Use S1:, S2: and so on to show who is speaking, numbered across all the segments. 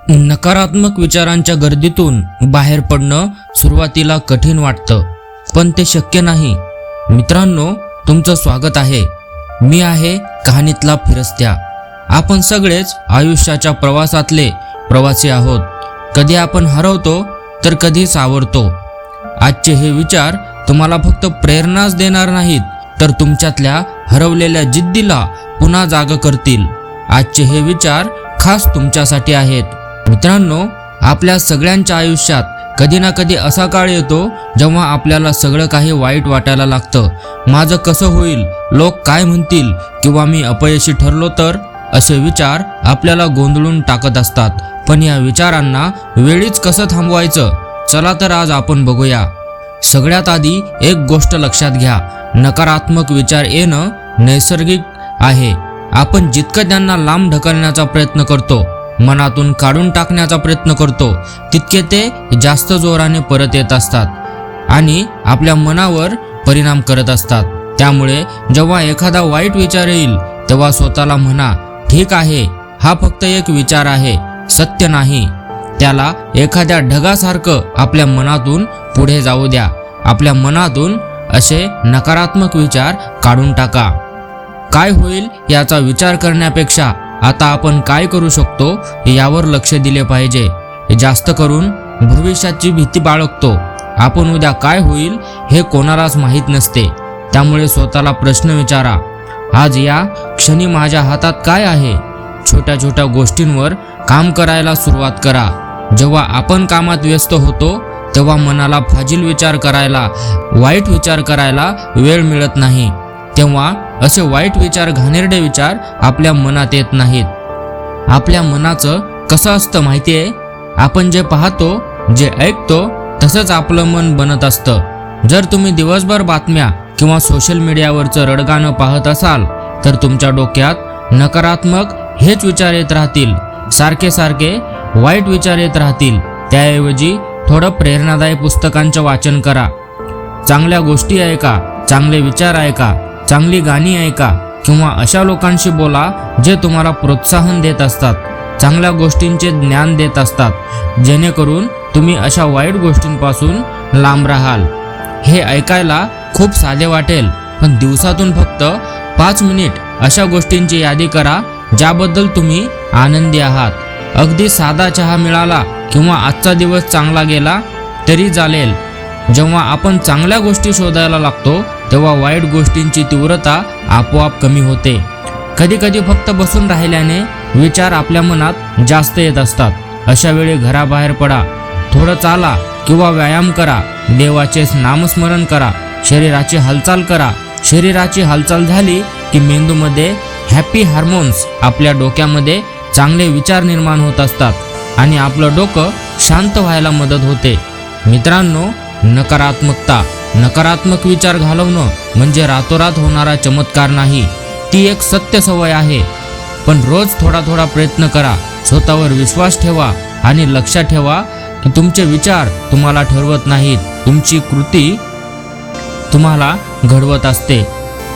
S1: नकारात्मक विचारांच्या गर्दीतून बाहेर पडणं सुरुवातीला कठीण वाटतं, पण ते शक्य नाही. मित्रांनो, तुमचं स्वागत आहे. मी आहे कहाणीतला फिरस्त्या. आपण सगळेच आयुष्याच्या प्रवासातले प्रवासी आहोत. कधी आपण हरवतो तर कधी सावरतो. आजचे हे विचार तुम्हाला फक्त प्रेरणाच देणार नाहीत, तर तुमच्यातल्या हरवलेल्या जिद्दीला पुन्हा जाग करतील. आजचे हे विचार खास तुमच्यासाठी आहेत. मित्रांनो, आपल्या सगळ्यांच्या आयुष्यात कधी ना कधी असा काळ येतो जेव्हा आपल्याला सगळं काही वाईट वाटायला लागतं. माझं कसं होईल, लोक काय म्हणतील, किंवा मी अपयशी ठरलो तर, असे विचार आपल्याला गोंधळून टाकत असतात. पण या विचारांना वेळीच कसं थांबवायचं, चला तर आज आपण बघूया. सगळ्यात आधी एक गोष्ट लक्षात घ्या, नकारात्मक विचार येणं नैसर्गिक आहे. आपण जितकं त्यांना लांब ढकलण्याचा प्रयत्न करतो, मनातून काढून टाकण्याचा प्रयत्न करतो, तितके ते जास्त जोराने परत येत असतात आणि आपल्या मनावर परिणाम करत असतात. त्यामुळे जेव्हा एखादा वाईट विचार येईल तेव्हा स्वतःला म्हणा, ठीक आहे, हा फक्त एक विचार आहे, सत्य नाही. त्याला एखाद्या ढगासारखं आपल्या मनातून पुढे जाऊ द्या. आपल्या मनातून असे नकारात्मक विचार काढून टाका. काय होईल याचा विचार करण्यापेक्षा आता आपण काय करू शकतो यावर लक्ष दिले पाहिजे. जास्त करून भविष्याची भीती बाळगतो. आपण उद्या काय होईल हे कोणालाच माहीत नसते. त्यामुळे स्वतःला प्रश्न विचारा, आज या क्षणी माझ्या हातात काय आहे. छोट्या छोट्या गोष्टींवर काम करायला सुरुवात करा. जेव्हा आपण कामात व्यस्त होतो तेव्हा मनाला फाजील विचार करायला, वाईट विचार करायला वेळ मिळत नाही. तेव्हा असे वाईट विचार, घाणेरडे विचार आपल्या मनात येत नाहीत. आपल्या मनाचं कसं असतं माहिती आहे? आपण जे पाहतो, जे ऐकतो, तसंच आपलं मन बनत असतं. जर तुम्ही दिवसभर बातम्या किंवा सोशल मीडियावरचं रडगाणं पाहत असाल तर तुमच्या डोक्यात नकारात्मक हेच विचार येत राहतील. सारखे सारखे वाईट विचार येत राहतील. त्याऐवजी थोडं प्रेरणादायी पुस्तकांचं वाचन करा. चांगल्या गोष्टी ऐका, चांगले विचार ऐका, चांगली गाणी ऐका, किंवा अशा लोकांशी बोला जे तुम्हाला प्रोत्साहन देत असतात, चांगल्या गोष्टींचे ज्ञान देत असतात, जेणेकरून तुम्ही अशा वाईट गोष्टींपासून लांब राहाल. हे ऐकायला खूप साधे वाटेल, पण दिवसातून फक्त 5 मिनिट अशा गोष्टींची यादी करा ज्याबद्दल तुम्ही आनंदी आहात. अगदी साधा चहा मिळाला किंवा आजचा दिवस चांगला गेला तरी चालेल. जेव्हा आपण चांगल्या गोष्टी शोधायला लागतो तेव्हा वाईट गोष्टींची तीव्रता आपोआप कमी होते. कधी कधी फक्त बसून राहिल्याने विचार आपल्या मनात जास्त येत असतात. अशा वेळी घराबाहेर पडा, थोडं चाला किंवा व्यायाम करा, देवाचे नामस्मरण करा, शरीराची हालचाल करा. शरीराची हालचाल झाली की मेंदूमध्ये हॅपी हार्मोन्स, आपल्या डोक्यामध्ये चांगले विचार निर्माण होत असतात आणि आपलं डोकं शांत व्हायला मदत होते. मित्रांनो, नकारात्मक विचार घालवणं म्हणजे रातोरात होणारा चमत्कार नाही. ती एक सत्य सवय आहे. पण रोज थोडा थोडा प्रयत्न करा. स्वतःवर विश्वास ठेवा आणि लक्षात ठेवा की तुमचे विचार तुम्हाला ठरवत नाहीत, तुमची कृती तुम्हाला घडवत असते.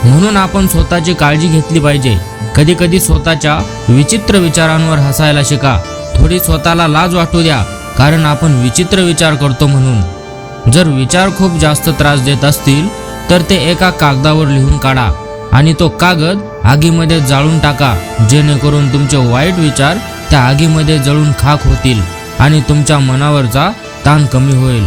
S1: म्हणून आपण स्वतःची काळजी घेतली पाहिजे. कधी कधी स्वतःच्या विचित्र विचारांवर हसायला शिका. थोडी स्वतःला लाज वाटू द्या, कारण आपण विचित्र विचार करतो म्हणून. जर विचार खूप जास्त त्रास देत असतील तर ते एका कागदावर लिहून काढा आणि तो कागद आगीमध्ये जाळून टाका, जेणेकरून तुमचे वाईट विचार त्या आगीमध्ये जळून खाक होतील आणि तुमच्या मनावरचा ताण कमी होईल.